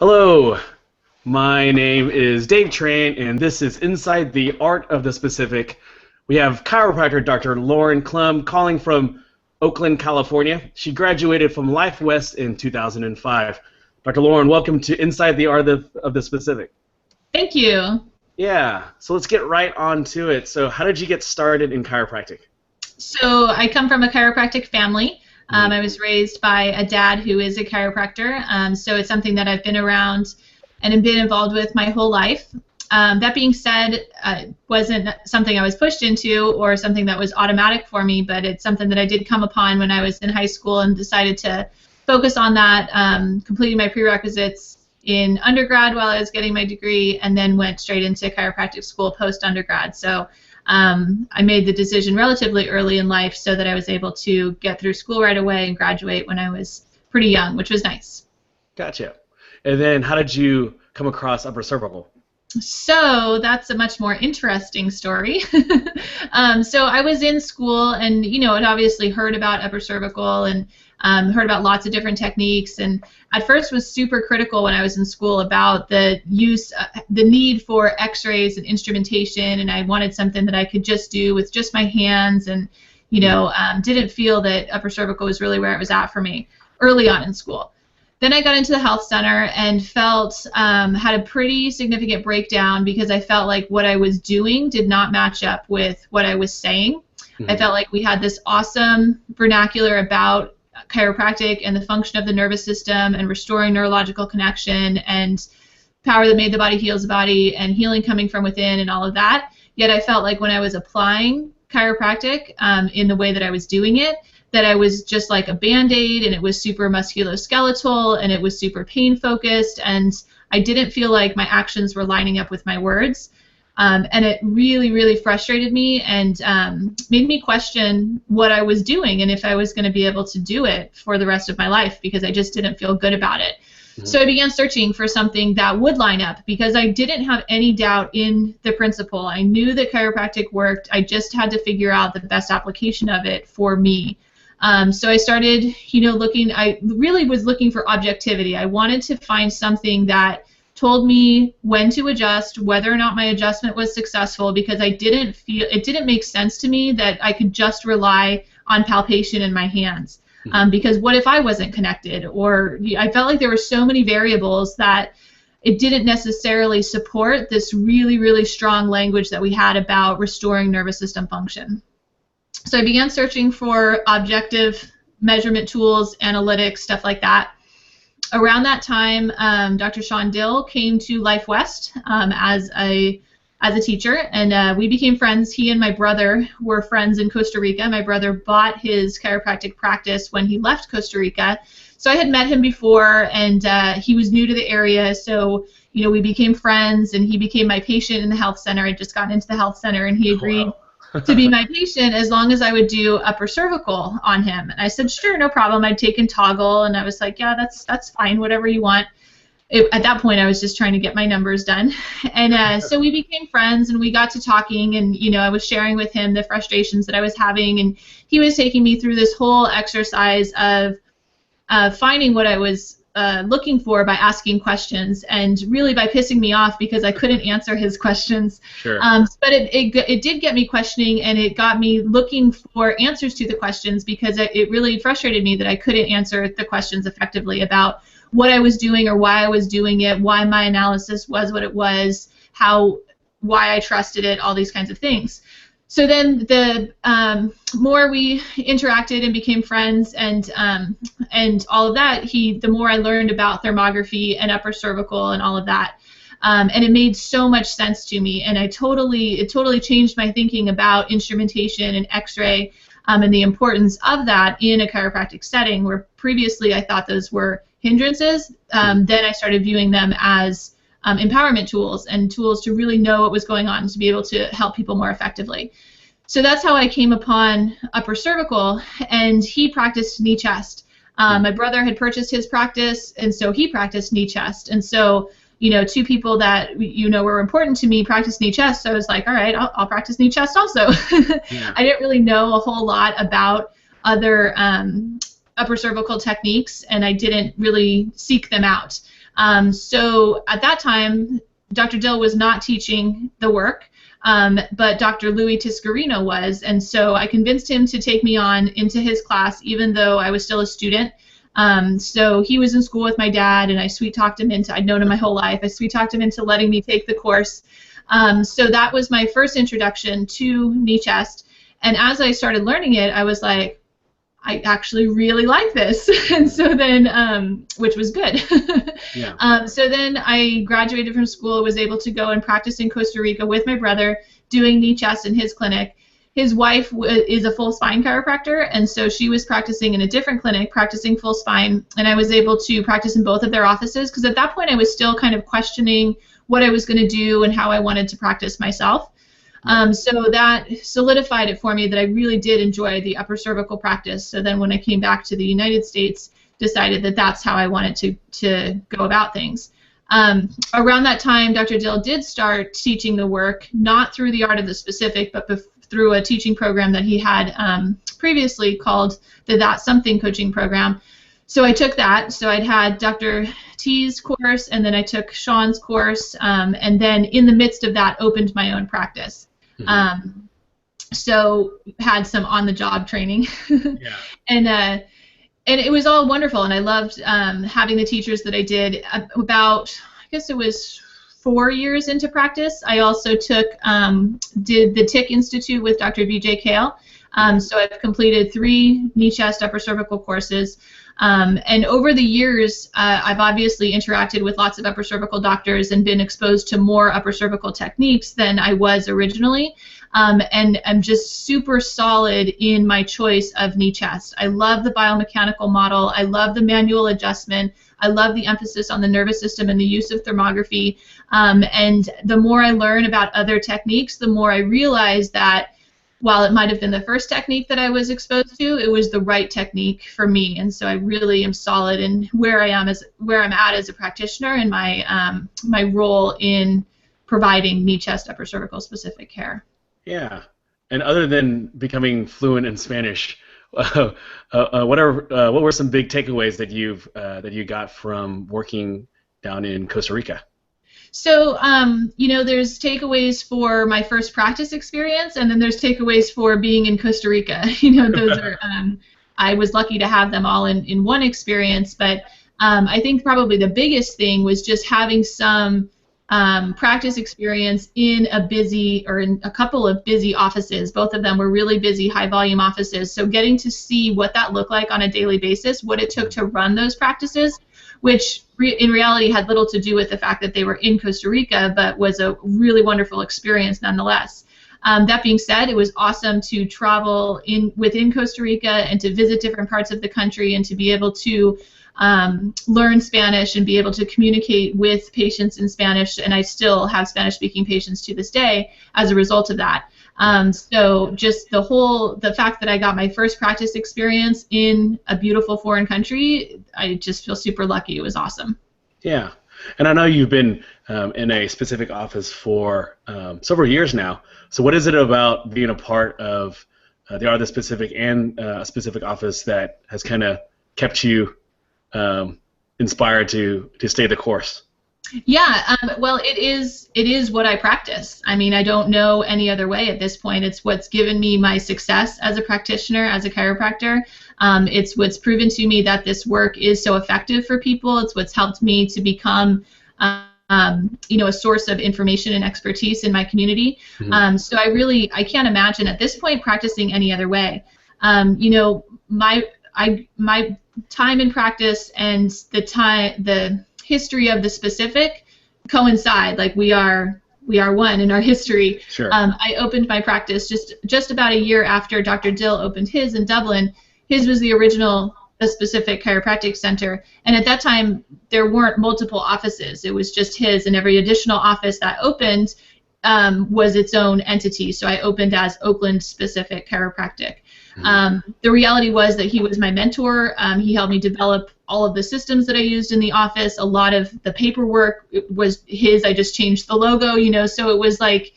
Hello, my name is Dave Tran, and this is Inside the Art of the Specific. We have chiropractor Dr. Lauren Clum calling from Oakland, California. She graduated from Life West in 2005. Dr. Lauren, welcome to Inside the Art of the Specific. Thank you. Yeah, so let's get right on to it. So how did you get started in chiropractic? So I come from a chiropractic family. I was raised by a dad who is a chiropractor, so it's something that I've been around and have been involved with my whole life. That being said, it wasn't something I was pushed into or something that was automatic for me, but it's something that I did come upon when I was in high school and decided to focus on that, completing my prerequisites in undergrad while I was getting my degree, and then went straight into chiropractic school post-undergrad. So I made the decision relatively early in life so that I was able to get through school right away and graduate when I was pretty young, which was nice. Gotcha. And then how did you come across Upper Cervical? So that's a much more interesting story. So I was in school and, I'd obviously heard about Upper Cervical and heard about lots of different techniques, and at first was super critical when I was in school about the need for x-rays and instrumentation, and I wanted something that I could just do with just my hands, and didn't feel that Upper Cervical was really where it was at for me early on in school. Then I got into the health center and felt, had a pretty significant breakdown because I felt like what I was doing did not match up with what I was saying. I felt like we had this awesome vernacular about chiropractic and the function of the nervous system and restoring neurological connection and power that made the body heals the body and healing coming from within and all of that. Yet I felt like when I was applying chiropractic in the way that I was doing it, that I was just like a Band-Aid, and it was super musculoskeletal, and it was super pain focused, and I didn't feel like my actions were lining up with my words. And it really, really frustrated me and made me question what I was doing and if I was going to be able to do it for the rest of my life, because I just didn't feel good about it. So I began searching for something that would line up because I didn't have any doubt in the principle. I knew that chiropractic worked. I just had to figure out the best application of it for me. So I started, looking. I really was looking for objectivity. I wanted to find something that told me when to adjust, whether or not my adjustment was successful, because it didn't make sense to me that I could just rely on palpation in my hands. Because what if I wasn't connected? Or I felt like there were so many variables that it didn't necessarily support this really, really strong language that we had about restoring nervous system function. So I began searching for objective measurement tools, analytics, stuff like that. Around that time, Dr. Sean Dill came to Life West as a teacher, and we became friends. He and my brother were friends in Costa Rica. My brother bought his chiropractic practice when he left Costa Rica. So I had met him before, and he was new to the area, so we became friends, and he became my patient in the health center. I'd just gotten into the health center, and he agreed to be my patient as long as I would do Upper Cervical on him. And I said, sure, no problem. I'd taken Toggle, and I was like, yeah, that's fine, whatever you want. At that point, I was just trying to get my numbers done. And so we became friends, and we got to talking, and I was sharing with him the frustrations that I was having, and he was taking me through this whole exercise of finding what I was looking for by asking questions, and really by pissing me off because I couldn't answer his questions. Sure. But it did get me questioning, and it got me looking for answers to the questions, because it really frustrated me that I couldn't answer the questions effectively about what I was doing or why I was doing it, why my analysis was what it was, why I trusted it, all these kinds of things. So then the more we interacted and became friends and all of that, the more I learned about thermography and Upper Cervical and all of that. And it made so much sense to me, and it totally changed my thinking about instrumentation and x-ray and the importance of that in a chiropractic setting, where previously I thought those were hindrances. Then I started viewing them as empowerment tools and tools to really know what was going on, to be able to help people more effectively. So that's how I came upon Upper Cervical, and he practiced knee chest. My brother had purchased his practice, and so he practiced knee chest. And so, two people that were important to me practiced knee chest, so I was like, all right, I'll practice knee chest also. Yeah. I didn't really know a whole lot about other upper cervical techniques, and I didn't really seek them out. So at that time, Dr. Dill was not teaching the work, but Dr. Louis Tiscarino was, and so I convinced him to take me on into his class, even though I was still a student. So he was in school with my dad, and I sweet-talked him into, I'd known him my whole life, I sweet-talked him into letting me take the course. So that was my first introduction to knee chest, and as I started learning it, I was like, I actually really like this, and so then, which was good. Yeah. So then I graduated from school, was able to go and practice in Costa Rica with my brother, doing knee chest in his clinic. His wife is a full spine chiropractor, and so she was practicing in a different clinic, practicing full spine, and I was able to practice in both of their offices, because at that point I was still kind of questioning what I was going to do and how I wanted to practice myself. So that solidified it for me that I really did enjoy the upper cervical practice. So then when I came back to the United States, decided that that's how I wanted to go about things. Around that time, Dr. Dill did start teaching the work, not through the Art of the Specific, but through a teaching program that he had previously called the That Something coaching program. So I took that. So I'd had Dr. T's course, and then I took Sean's course, and then in the midst of that, opened my own practice. So had some on-the-job training, Yeah. and it was all wonderful, and I loved having the teachers that I did. About, I guess it was 4 years into practice, I also did the TIC Institute with Dr. B.J. Kale. So I've completed 3 knee chest upper cervical courses. And over the years, I've obviously interacted with lots of upper cervical doctors and been exposed to more upper cervical techniques than I was originally. And I'm just super solid in my choice of knee chest. I love the biomechanical model. I love the manual adjustment. I love the emphasis on the nervous system and the use of thermography. And the more I learn about other techniques, the more I realize that while it might have been the first technique that I was exposed to, it was the right technique for me, and so I really am solid in where I'm at as a practitioner and my role in providing knee, chest, upper cervical specific care. Yeah. And other than becoming fluent in Spanish, what were some big takeaways that you got from working down in Costa Rica? So, there's takeaways for my first practice experience, and then there's takeaways for being in Costa Rica. Those are, I was lucky to have them all in one experience, but I think probably the biggest thing was just having some practice experience in in a couple of busy offices. Both of them were really busy, high volume offices. So getting to see what that looked like on a daily basis, what it took to run those practices, which in reality had little to do with the fact that they were in Costa Rica, but was a really wonderful experience nonetheless. That being said, it was awesome to travel within Costa Rica and to visit different parts of the country and to be able to learn Spanish and be able to communicate with patients in Spanish, and I still have Spanish-speaking patients to this day as a result of that. So just the fact that I got my first practice experience in a beautiful foreign country, I just feel super lucky. It was awesome. Yeah, and I know you've been in a specific office for several years now. So what is it about being a part of the Art of the Specific and a specific office that has kind of kept you inspired to stay the course? Yeah, well, it is what I practice. I mean, I don't know any other way at this point. It's what's given me my success as a practitioner, as a chiropractor. It's what's proven to me that this work is so effective for people. It's what's helped me to become, a source of information and expertise in my community. Mm-hmm. So I can't imagine at this point practicing any other way. My time in practice and the history of the specific coincide. Like we are one in our history. Sure. I opened my practice just about a year after Dr. Dill opened his in Dublin. His was the original specific chiropractic center, and at that time there weren't multiple offices. It was just his, and every additional office that opened was its own entity. So I opened as Oakland Specific Chiropractic. The reality was that he was my mentor. He helped me develop all of the systems that I used in the office. A lot of the paperwork was his. I just changed the logo, so it was like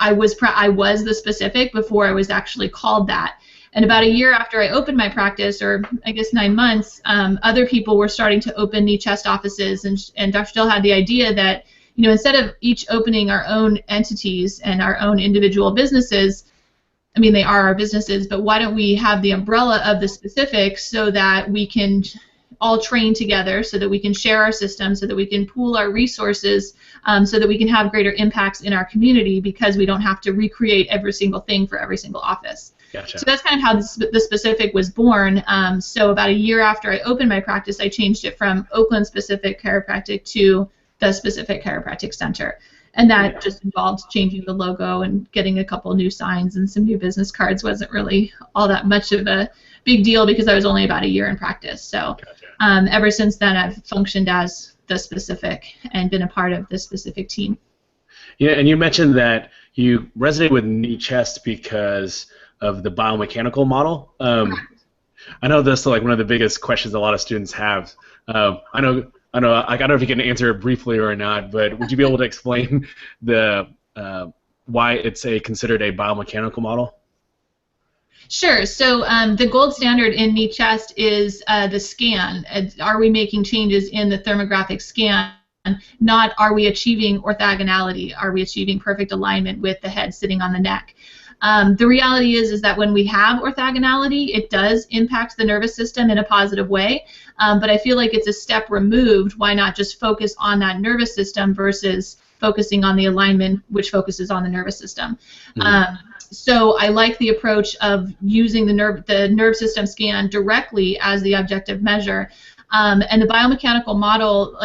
I was the specific before I was actually called that. And about a year after I opened my practice, or I guess 9 months, other people were starting to open knee chest offices, and Dr. Dill had the idea that, instead of each opening our own entities and our own individual businesses, I mean, they are our businesses, but why don't we have the umbrella of the specific so that we can all train together, so that we can share our systems, so that we can pool our resources, so that we can have greater impacts in our community, because we don't have to recreate every single thing for every single office. Gotcha. So that's kind of how the specific was born. So about a year after I opened my practice, I changed it from Oakland Specific Chiropractic to the Specific Chiropractic Center. And that just involved changing the logo and getting a couple new signs and some new business cards. Wasn't really all that much of a big deal because I was only about a year in practice. So ever since then, I've functioned as the Specific and been a part of the Specific team. Yeah, and you mentioned that you resonated with knee chest because of the biomechanical model. I know this is like one of the biggest questions a lot of students have. I don't know if you can answer it briefly or not, but would you be able to explain the why it's considered a biomechanical model? Sure. So the gold standard in knee chest is the scan. Are we making changes in the thermographic scan? Not are we achieving orthogonality? Are we achieving perfect alignment with the head sitting on the neck? The reality is that when we have orthogonality, it does impact the nervous system in a positive way, but I feel like it's a step removed. Why not just focus on that nervous system versus focusing on the alignment, which focuses on the nervous system? So I like the approach of using the nerve system scan directly as the objective measure. And the biomechanical model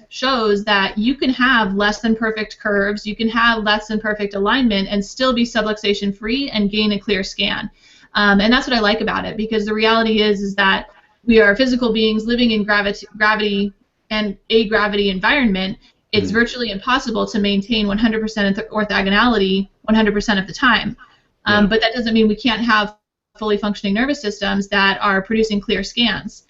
shows that you can have less than perfect curves, you can have less than perfect alignment, and still be subluxation free and gain a clear scan. And that's what I like about it, because the reality is that we are physical beings living in gravity and a gravity environment. It's virtually impossible to maintain 100% orthogonality 100% of the time. But that doesn't mean we can't have fully functioning nervous systems that are producing clear scans.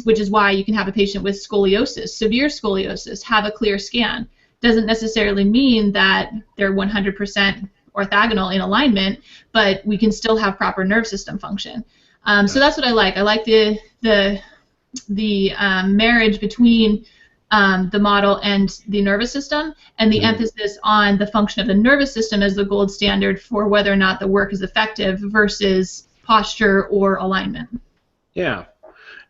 Which is why you can have a patient with scoliosis, severe scoliosis, have a clear scan. Doesn't necessarily mean that they're 100% orthogonal in alignment, but we can still have proper nerve system function. So that's what I like. I like the marriage between the model and the nervous system, and the emphasis on the function of the nervous system as the gold standard for whether or not the work is effective versus posture or alignment. Yeah.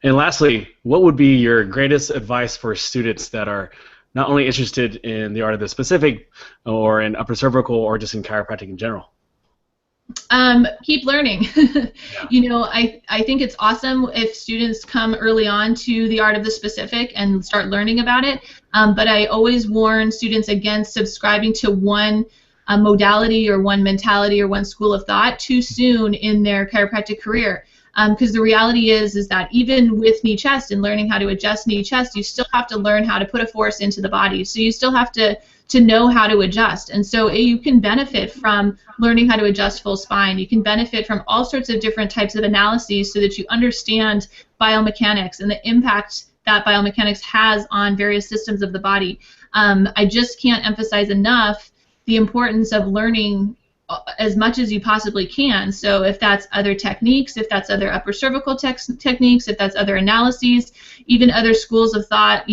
And lastly, what would be your greatest advice for students that are not only interested in the art of the specific or in upper cervical or just in chiropractic in general? Keep learning. I think it's awesome if students come early on to the art of the specific and start learning about it, but I always warn students against subscribing to one modality or one mentality or one school of thought too soon in their chiropractic career. Because the reality is that even with knee chest and learning how to adjust knee chest, you still have to learn how to put a force into the body. So you still have to know how to adjust. And so you can benefit from learning how to adjust full spine. You can benefit from all sorts of different types of analyses so that you understand biomechanics and the impact that biomechanics has on various systems of the body. I just can't emphasize enough the importance of learning as much as you possibly can. So if that's other techniques, if that's other upper cervical techniques, if that's other analyses, even other schools of thought,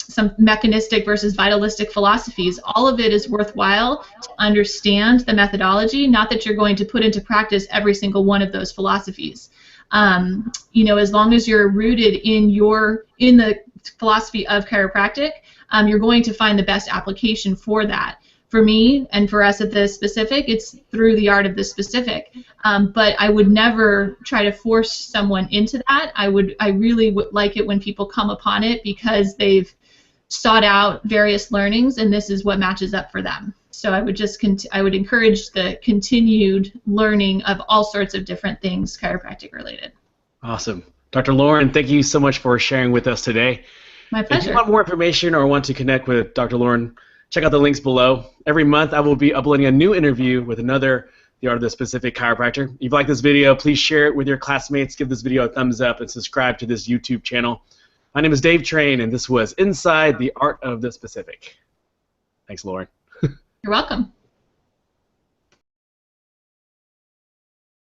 some mechanistic versus vitalistic philosophies, all of it is worthwhile to understand the methodology, not that you're going to put into practice every single one of those philosophies. As long as you're rooted in the philosophy of chiropractic, you're going to find the best application for that. For me and for us at the specific, it's through the art of the specific. But I would never try to force someone into that. I really would like it when people come upon it because they've sought out various learnings and this is what matches up for them. So I would I would encourage the continued learning of all sorts of different things chiropractic related. Awesome. Dr. Lauren, thank you so much for sharing with us today. My pleasure. If you want more information or want to connect with Dr. Lauren, check out the links below. Every month I will be uploading a new interview with the art of the specific chiropractor. If you like this video, please share it with your classmates, give this video a thumbs up, and subscribe to this YouTube channel. My name is Dave Train, and this was Inside the Art of the Specific. Thanks, Lauren. You're welcome.